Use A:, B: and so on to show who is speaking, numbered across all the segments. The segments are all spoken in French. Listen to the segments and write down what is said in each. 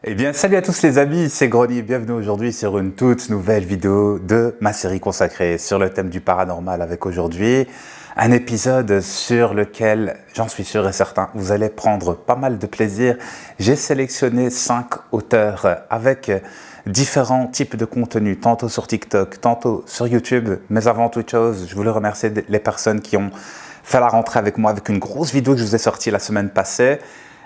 A: Eh bien, salut à tous les amis, c'est Grony, bienvenue aujourd'hui sur une toute nouvelle vidéo de ma série consacrée sur le thème du paranormal avec aujourd'hui un épisode sur lequel, j'en suis sûr et certain, vous allez prendre pas mal de plaisir. J'ai sélectionné 5 auteurs avec différents types de contenus, tantôt sur TikTok, tantôt sur YouTube, mais avant toute chose, je voulais remercier les personnes qui ont fait la rentrée avec moi avec une grosse vidéo que je vous ai sortie la semaine passée.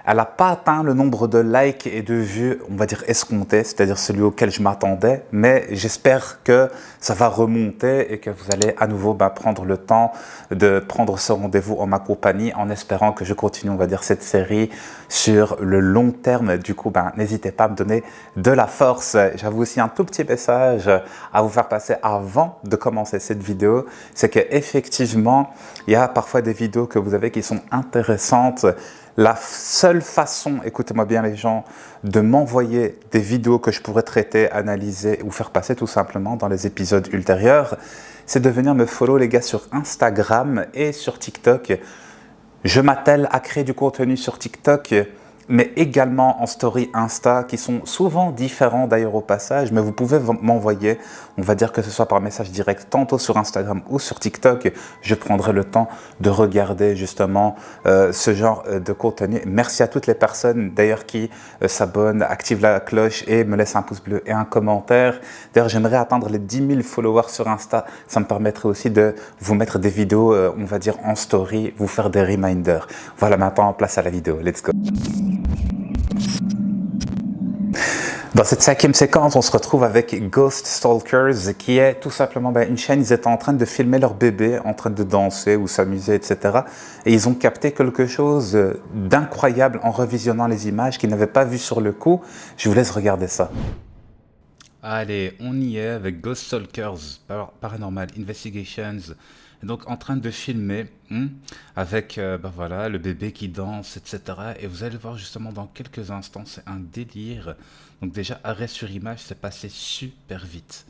A: Elle n'a pas atteint le nombre de likes et de vues, on va dire escompté, c'est-à-dire celui auquel je m'attendais, mais j'espère que ça va remonter et que vous allez à nouveau prendre le temps de prendre ce rendez-vous en ma compagnie en espérant que je continue, on va dire, cette série sur le long terme. Du coup, n'hésitez pas à me donner de la force. J'avais aussi un tout petit message à vous faire passer avant de commencer cette vidéo, c'est qu'effectivement, il y a parfois des vidéos que vous avez qui sont intéressantes. La seule façon, écoutez-moi bien les gens, de m'envoyer des vidéos que je pourrais traiter, analyser ou faire passer tout simplement dans les épisodes ultérieurs, c'est de venir me follow les gars sur Instagram et sur TikTok. Je m'attelle à créer du contenu sur TikTok, mais également en story Insta, qui sont souvent différents d'ailleurs au passage, mais vous pouvez m'envoyer, on va dire que ce soit par message direct, tantôt sur Instagram ou sur TikTok, je prendrai le temps de regarder justement ce genre de contenu. Merci à toutes les personnes d'ailleurs qui s'abonnent, activent la cloche et me laissent un pouce bleu et un commentaire. D'ailleurs, j'aimerais atteindre les 10 000 followers sur Insta, ça me permettrait aussi de vous mettre des vidéos, on va dire en story, vous faire des reminders. Voilà, maintenant place à la vidéo, let's go. Dans cette 5e séquence, on se retrouve avec Ghost Stalkers, qui est tout simplement une chaîne. Ils étaient en train de filmer leur bébé, en train de danser ou s'amuser, etc. Et ils ont capté quelque chose d'incroyable en revisionnant les images qu'ils n'avaient pas vues sur le coup. Je vous laisse regarder ça.
B: Allez, on y est avec Ghost Stalkers, Paranormal Investigations. Donc en train de filmer avec voilà, le bébé qui danse, etc. Et vous allez voir justement dans quelques instants, c'est un délire. Donc déjà, arrêt sur image, c'est passé super vite.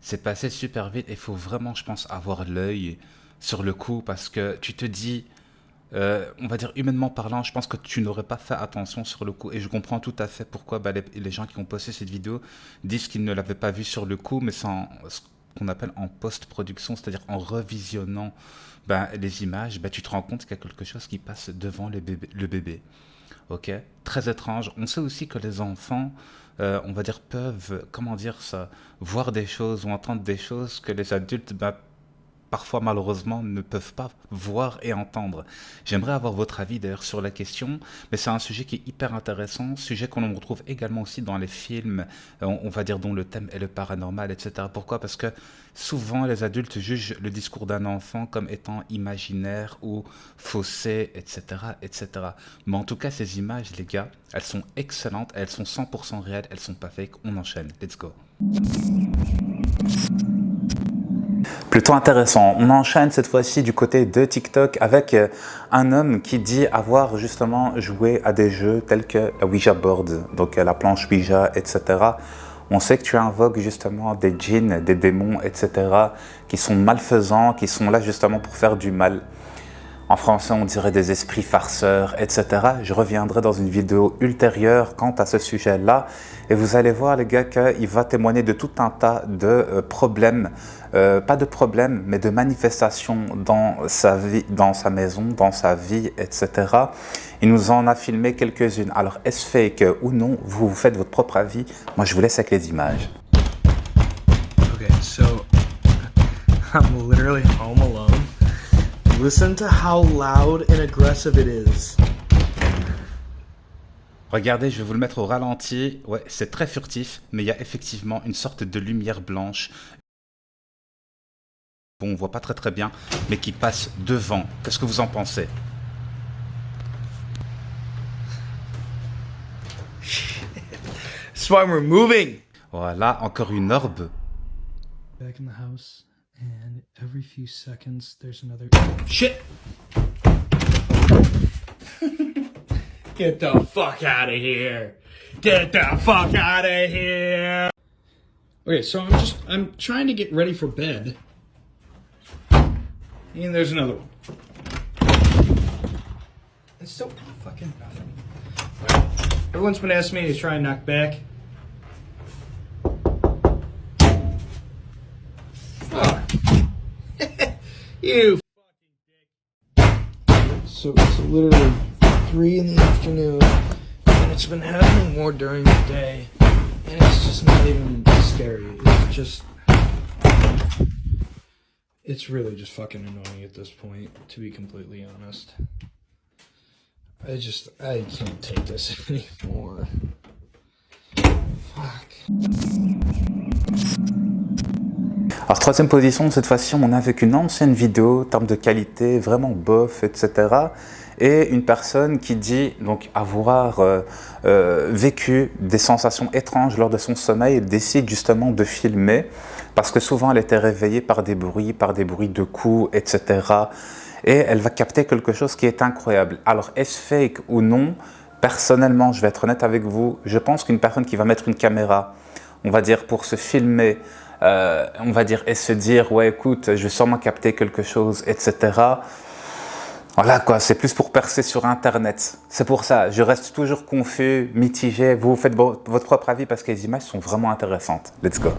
B: C'est passé super vite et il faut vraiment, je pense, avoir l'œil sur le coup parce que tu te dis, on va dire humainement parlant, je pense que tu n'aurais pas fait attention sur le coup. Et je comprends tout à fait pourquoi les gens qui ont posté cette vidéo disent qu'ils ne l'avaient pas vu sur le coup, mais sans qu'on appelle en post-production, c'est-à-dire en revisionnant les images, tu te rends compte qu'il y a quelque chose qui passe devant le bébé. Ok, très étrange. On sait aussi que les enfants, on va dire, peuvent, comment dire ça, voir des choses ou entendre des choses que les adultes, parfois malheureusement ne peuvent pas voir et entendre. J'aimerais avoir votre avis d'ailleurs sur la question, mais c'est un sujet qui est hyper intéressant, sujet qu'on retrouve également aussi dans les films, on va dire dont le thème est le paranormal, etc. Pourquoi? Parce que souvent les adultes jugent le discours d'un enfant comme étant imaginaire ou faussé, etc., etc. Mais en tout cas, ces images, les gars, elles sont excellentes, elles sont 100% réelles, elles sont pas fake. On enchaîne, let's go.
A: Plutôt intéressant. On enchaîne cette fois-ci du côté de TikTok avec un homme qui dit avoir justement joué à des jeux tels que la Ouija board, donc la planche Ouija, etc. On sait que tu invoques justement des djinns, des démons, etc. qui sont malfaisants, qui sont là justement pour faire du mal. En français, on dirait des esprits farceurs, etc. Je reviendrai dans une vidéo ultérieure quant à ce sujet-là. Et vous allez voir, les gars, qu'il va témoigner de tout un tas de problèmes. Pas de problèmes, mais de manifestations dans sa vie, dans sa maison, dans sa vie, etc. Il nous en a filmé quelques-unes. Alors, est-ce fake ou non? Vous faites votre propre avis. Moi, je vous laisse avec les images.
C: Okay, so I'm literally home alone. Listen to how loud and aggressive it is.
B: Regardez, je vais vous le mettre au ralenti. Ouais, c'est très furtif, mais il y a effectivement une sorte de lumière blanche. Bon, on voit pas très bien, mais qui passe devant. Qu'est-ce que vous en pensez?
C: That's why we're moving.
B: Voilà, encore une orbe.
D: Back in the house, and every few seconds there's another.
C: Shit. Get the fuck out of here. Get the fuck out of here.
D: Okay, so I'm trying to get ready for bed.
C: And there's another one.
D: It's still fucking nothing.
C: Everyone's been asking me to try and knock back. Fuck. You So it's literally 3 in the afternoon, and it's been happening more during the day, and it's just not even scary. It's really just fucking annoying at this point, to be completely honest. I can't take this anymore. Fuck.
A: Alors troisième position, cette fois-ci on a avec une ancienne vidéo, en termes de qualité, vraiment bof, etc. Et une personne qui dit donc avoir vécu des sensations étranges lors de son sommeil et décide justement de filmer parce que souvent elle était réveillée par des bruits de coups, etc. Et elle va capter quelque chose qui est incroyable. Alors est-ce fake ou non? Personnellement, je vais être honnête avec vous, je pense qu'une personne qui va mettre une caméra, on va dire pour se filmer, on va dire, et se dire, ouais, écoute, je vais sûrement capter quelque chose, etc. Voilà quoi, c'est plus pour percer sur Internet. C'est pour ça, je reste toujours confus, mitigé. Vous faites votre propre avis parce que les images sont vraiment intéressantes. Let's go.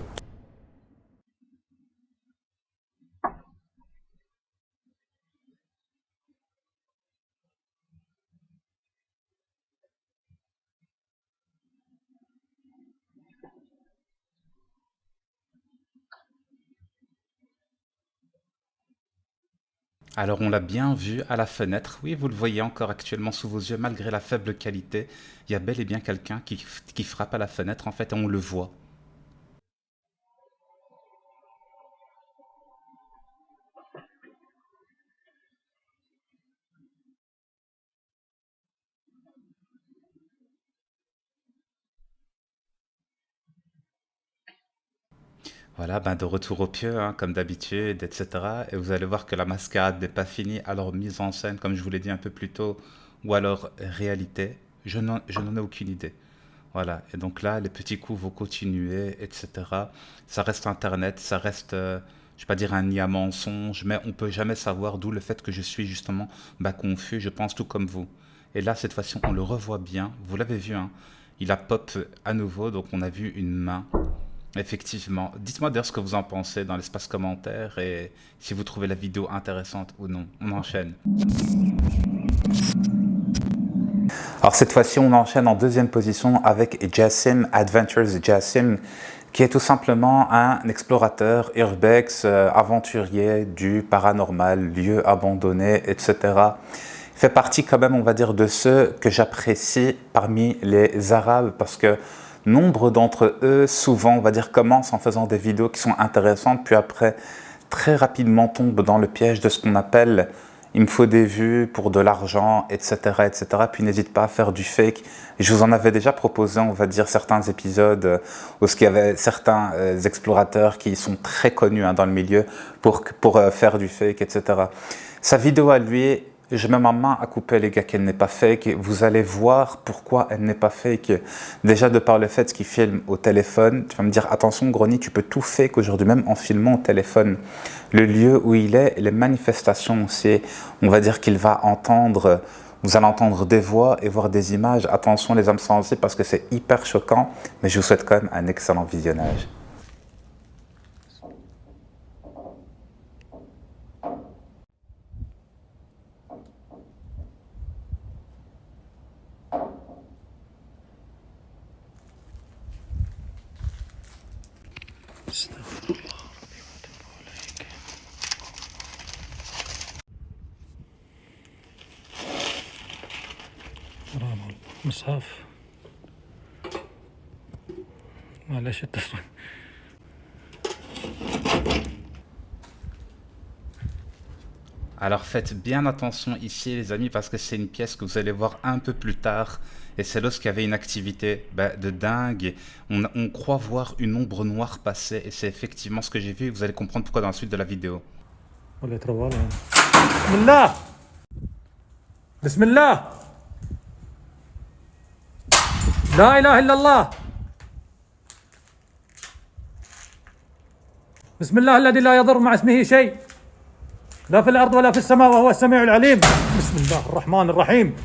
B: Alors on l'a bien vu à la fenêtre, oui vous le voyez encore actuellement sous vos yeux malgré la faible qualité, il y a bel et bien quelqu'un qui frappe à la fenêtre en fait et on le voit. Voilà, ben de retour au pieu, hein, comme d'habitude, etc. Et vous allez voir que la mascarade n'est pas finie, alors mise en scène, comme je vous l'ai dit un peu plus tôt, ou alors réalité, je n'en ai aucune idée. Voilà, et donc là, les petits coups vont continuer, etc. Ça reste Internet, ça reste, je vais pas dire un nid à mensonge, mais on peut jamais savoir, d'où le fait que je suis justement bah, confus, je pense tout comme vous. Et là, cette fois-ci, on le revoit bien, vous l'avez vu, hein, il a pop à nouveau, donc on a vu une main. Effectivement. Dites-moi d'ailleurs ce que vous en pensez dans l'espace commentaire et si vous trouvez la vidéo intéressante ou non. On enchaîne.
A: Alors cette fois-ci, on enchaîne en deuxième position avec Jassim, Adventures Jassim, qui est tout simplement un explorateur urbex, aventurier du paranormal, lieu abandonné, etc. Il fait partie quand même, on va dire, de ceux que j'apprécie parmi les Arabes parce que nombre d'entre eux, souvent, on va dire, commencent en faisant des vidéos qui sont intéressantes, puis après, très rapidement tombent dans le piège de ce qu'on appelle « il me faut des vues pour de l'argent, etc. etc. » Puis n'hésite pas à faire du fake. Je vous en avais déjà proposé, on va dire, certains épisodes où il y avait certains explorateurs qui sont très connus hein, dans le milieu pour faire du fake, etc. Sa vidéo à lui, je mets ma main à couper les gars qu'elle n'est pas fake. Vous allez voir pourquoi elle n'est pas fake. Déjà de par le fait qu'il filme au téléphone. Tu vas me dire attention Grony, tu peux tout fake aujourd'hui même en filmant au téléphone. Le lieu où il est, les manifestations aussi. On va dire qu'il va entendre, vous allez entendre des voix et voir des images. Attention les âmes sensibles parce que c'est hyper choquant. Mais je vous souhaite quand même un excellent visionnage.
D: مصحف معلش التصوير.
B: Alors faites bien attention ici les amis parce que c'est une pièce que vous allez voir un peu plus tard. Et c'est lorsqu'il y avait une activité de dingue. On croit voir une ombre noire passer et c'est effectivement ce que j'ai vu. Vous allez comprendre pourquoi dans la suite de la vidéo.
D: بسم الله بسم الله لا إله إلا الله بسم الله الذي لا يضر مع اسمه شيء لا في الأرض ولا في السماء وهو السميع العليم بسم الله الرحمن الرحيم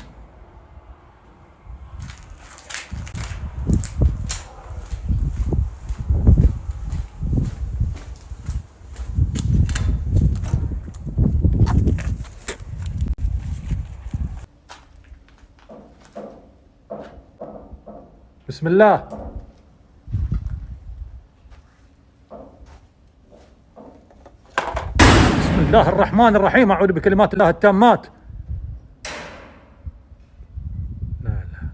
E: بسم الله. بسم الله الرحمن الرحيم. أعوذ بكلمات الله التامات. لا لا.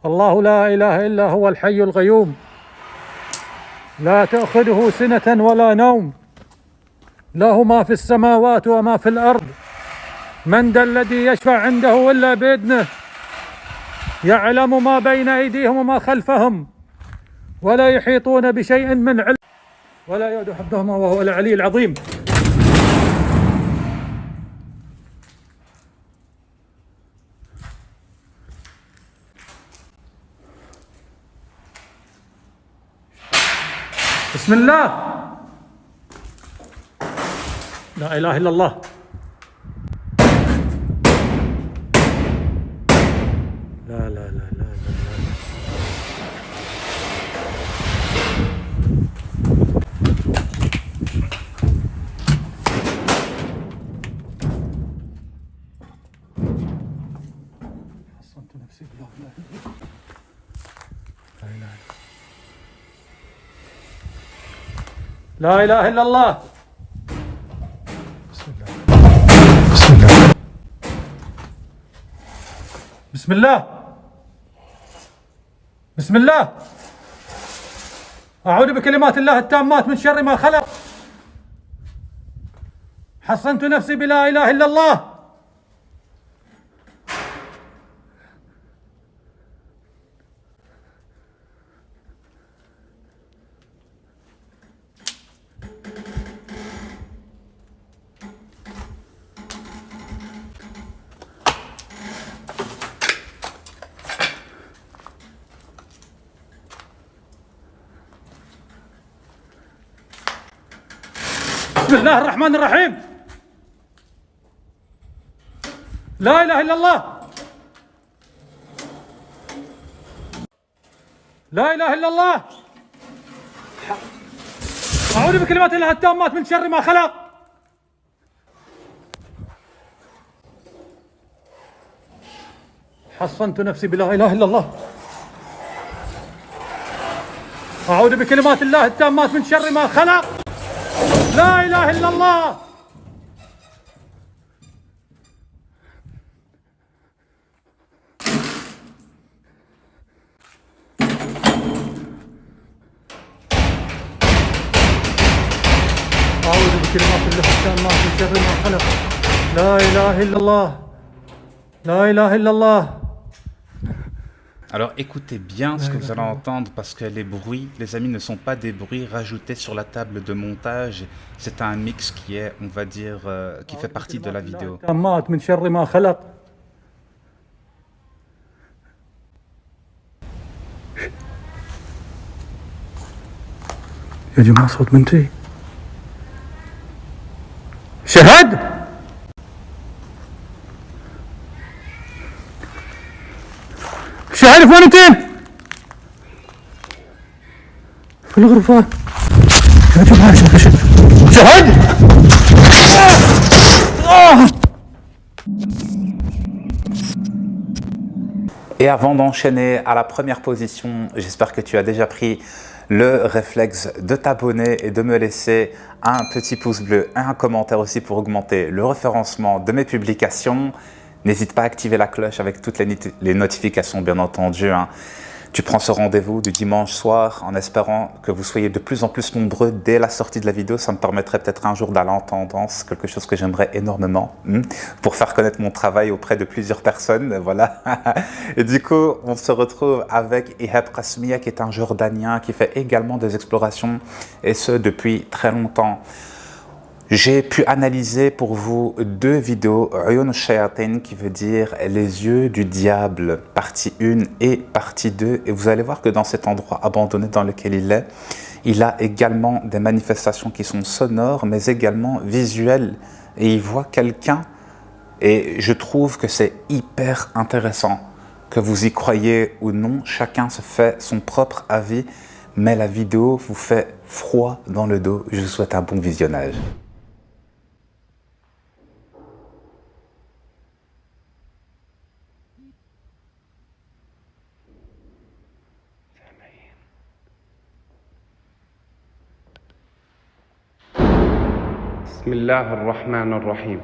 E: الله لا إله إلا هو الحي القيوم لا تأخذه سنة ولا نوم له ما في السماوات وما في الأرض من ذا الذي يشفع عنده إلا بإذنه يعلم ما بين أيديهم وما خلفهم ولا يحيطون بشيء من علم ولا يؤد حفظهما وهو العلي العظيم. بسم الله. لا إله إلا الله. لا لا لا لا لا, لا. حصنت نفسي بالله. لا إله إلا الله. بسم الله. بسم الله. بسم الله. بسم الله. أعوذ بكلمات الله التامات من شر ما خلق. حصنت نفسي بلا إله إلا الله. بسم الله الرحمن الرحيم. لا إله إلا الله. لا إله إلا الله. أعوذ بكلمات الله التامات من شر ما خلق. حصنت نفسي بلا إله إلا الله. أعوذ بكلمات الله التامات من شر ما خلق. لا إله إلا الله. أعوذ بكلمات الله التامات من شر ما خلق. لا إله إلا الله. لا إله إلا الله.
B: Alors écoutez bien ce que vous allez entendre parce que les bruits, les amis, ne sont pas des bruits rajoutés sur la table de montage. C'est un mix qui est, on va dire, qui fait partie de la vidéo.
E: من شر ما خلق. يا جماعة صوت بنتي. شهد. شهد في وين في الغرفة يا جماعة. شهد.
A: Et avant d'enchaîner à la première position, j'espère que tu as déjà pris le réflexe de t'abonner et de me laisser un petit pouce bleu et un commentaire aussi pour augmenter le référencement de mes publications. N'hésite pas à activer la cloche avec toutes les notifications, bien entendu. Tu prends ce rendez-vous du dimanche soir en espérant que vous soyez de plus en plus nombreux dès la sortie de la vidéo. Ça me permettrait peut-être un jour d'aller en tendance, quelque chose que j'aimerais énormément pour faire connaître mon travail auprès de plusieurs personnes. Voilà. Et du coup, on se retrouve avec Ihab Qasmiya qui est un Jordanien qui fait également des explorations et ce depuis très longtemps. J'ai pu analyser pour vous deux vidéos, Uyun al-Shayatin qui veut dire les yeux du diable, partie 1 et partie 2. Et vous allez voir que dans cet endroit abandonné dans lequel il a également des manifestations qui sont sonores, mais également visuelles. Et il voit quelqu'un et je trouve que c'est hyper intéressant. Que vous y croyez ou non, chacun se fait son propre avis, mais la vidéo vous fait froid dans le dos. Je vous souhaite un bon visionnage.
F: بسم الله الرحمن الرحيم.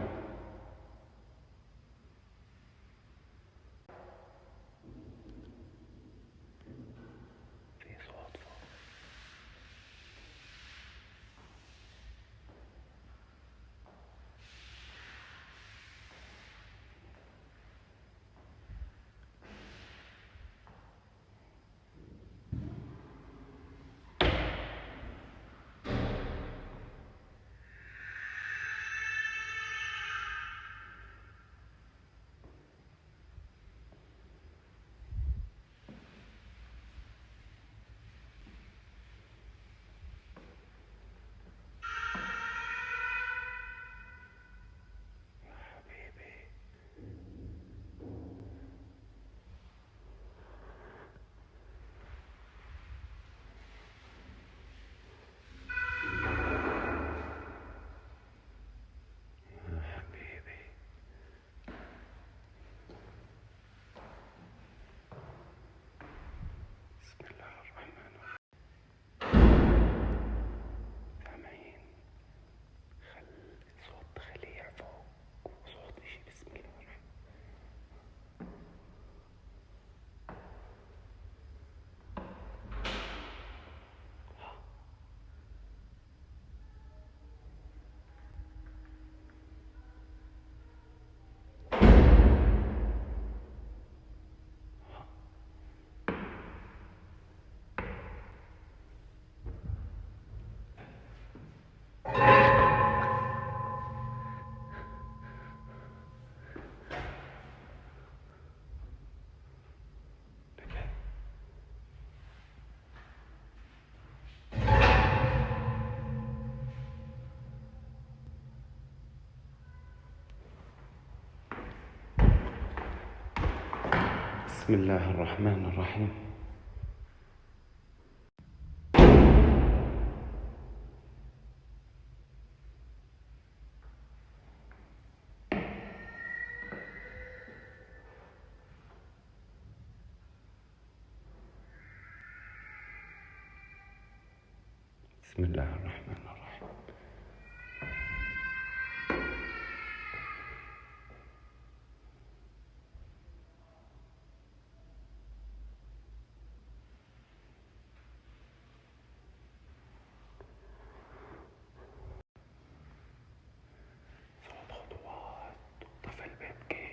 F: بسم الله الرحمن الرحيم. بسم الله الرحمن الرحيم. طفل بيبكي.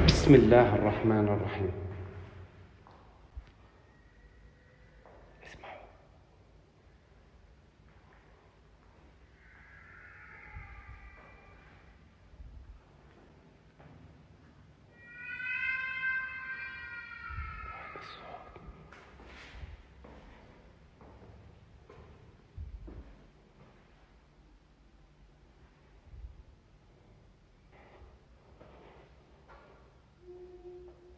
F: بسم الله الرحمن الرحيم. اسمعوا. وين الصوت؟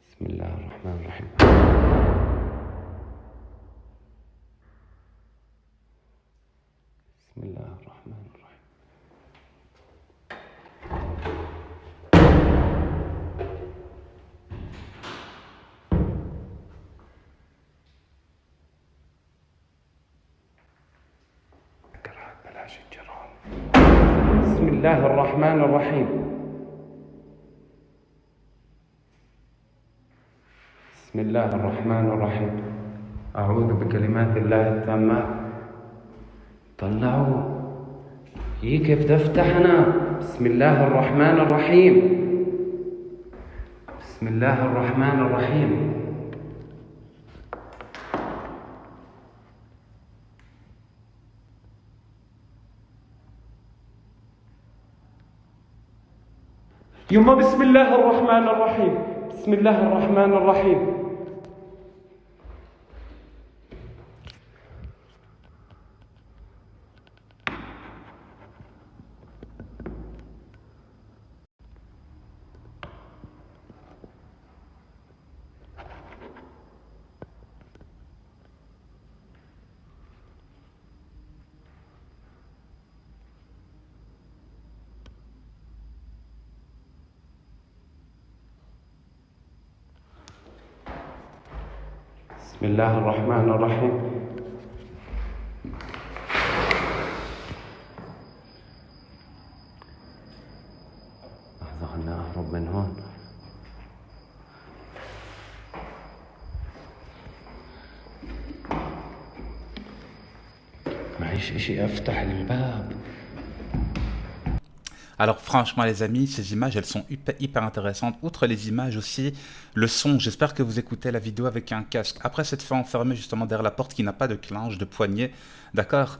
F: بسم الله الرحمن الرحيم. بسم الله الرحمن الرحيم. بلاش الجرام. بسم الله الرحمن الرحيم. بسم الله الرحمن الرحيم. أعوذ بكلمات الله التامات. طلعوا كيف تفتحنا. بسم الله الرحمن الرحيم. بسم الله الرحمن الرحيم. يما بسم الله الرحمن الرحيم. بسم الله الرحمن الرحيم. بسم الله الرحمن الرحيم. لحظة خلنا أهرب من هون. معيش إشي أفتح الباب.
B: Alors franchement les amis, ces images elles sont hyper intéressantes. Outre les images aussi, le son, j'espère que vous écoutez la vidéo avec un casque. Après s'être fait enfermer justement derrière la porte qui n'a pas de clenche, de poignée, d'accord,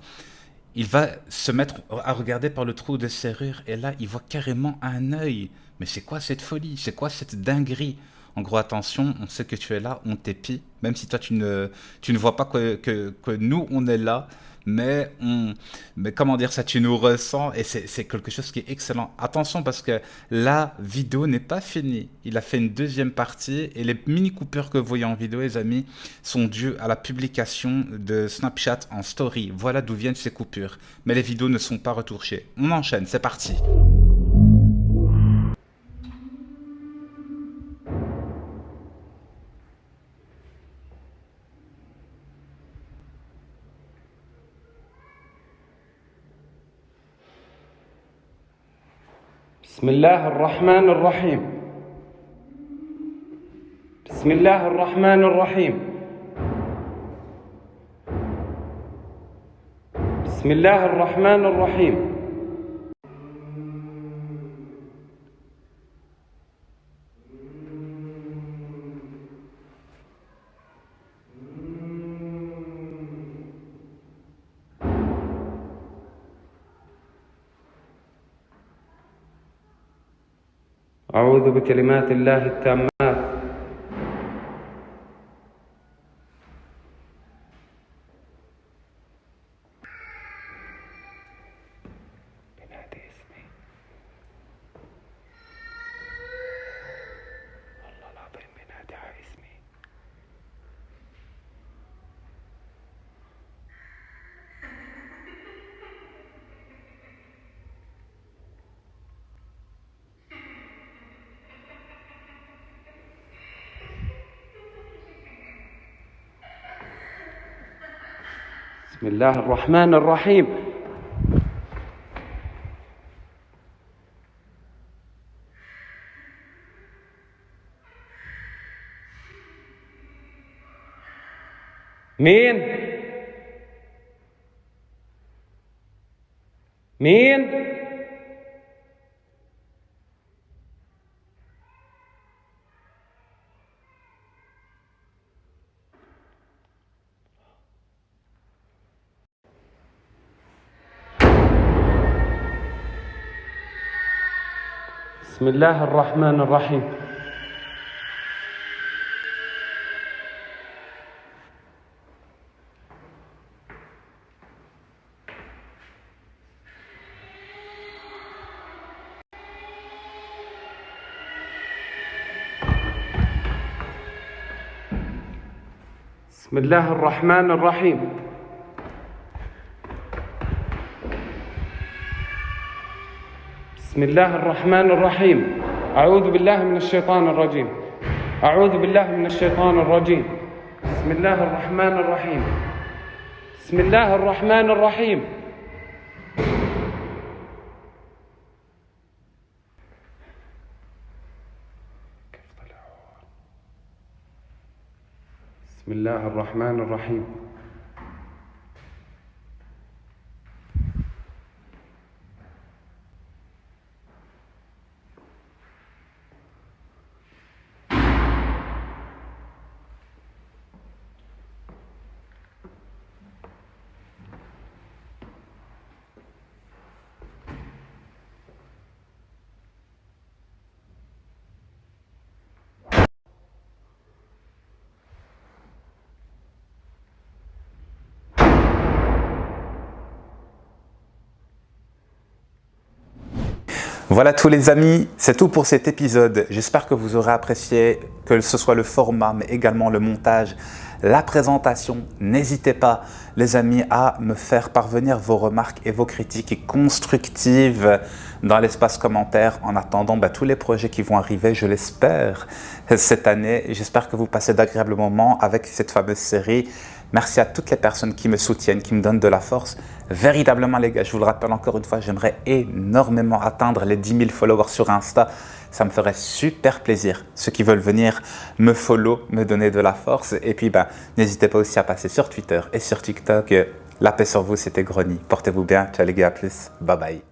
B: il va se mettre à regarder par le trou de serrure et là il voit carrément un œil. Mais c'est quoi cette folie? C'est quoi cette dinguerie? En gros attention, on sait que tu es là, on t'épie, même si toi tu ne vois pas que nous on est là. Mais comment dire ça, tu nous ressens et c'est quelque chose qui est excellent. Attention parce que la vidéo n'est pas finie. Il a fait une deuxième partie et les mini coupures que vous voyez en vidéo, les amis, sont dues à la publication de Snapchat en story. Voilà d'où viennent ces coupures. Mais les vidéos ne sont pas retouchées. On enchaîne, c'est parti.
F: بسم الله الرحمن الرحيم. بسم الله الرحمن الرحيم. بسم الله الرحمن الرحيم. أعوذ بكلمات الله التامات بنادي اسمي. والله العظيم بنادي على اسمي. بسم الله الرحمن الرحيم. مين؟ مين؟ بسم الله الرحمن الرحيم. بسم الله الرحمن الرحيم. بسم الله الرحمن الرحيم. أعوذ بالله من الشيطان الرجيم. أعوذ بالله من الشيطان الرجيم. بسم الله الرحمن الرحيم. بسم الله الرحمن الرحيم. بسم الله الرحمن الرحيم.
A: Voilà tous les amis, c'est tout pour cet épisode. J'espère que vous aurez apprécié, que ce soit le format, mais également le montage, la présentation. N'hésitez pas, les amis, à me faire parvenir vos remarques et vos critiques constructives dans l'espace commentaire. En attendant tous les projets qui vont arriver, je l'espère, cette année. J'espère que vous passez d'agréables moments avec cette fameuse série. Merci à toutes les personnes qui me soutiennent, qui me donnent de la force. Véritablement les gars, je vous le rappelle encore une fois, j'aimerais énormément atteindre les 10 000 followers sur Insta. Ça me ferait super plaisir. Ceux qui veulent venir me follow, me donner de la force. Et puis n'hésitez pas aussi à passer sur Twitter et sur TikTok. La paix sur vous, c'était Grony. Portez-vous bien. Ciao les gars, à plus. Bye bye.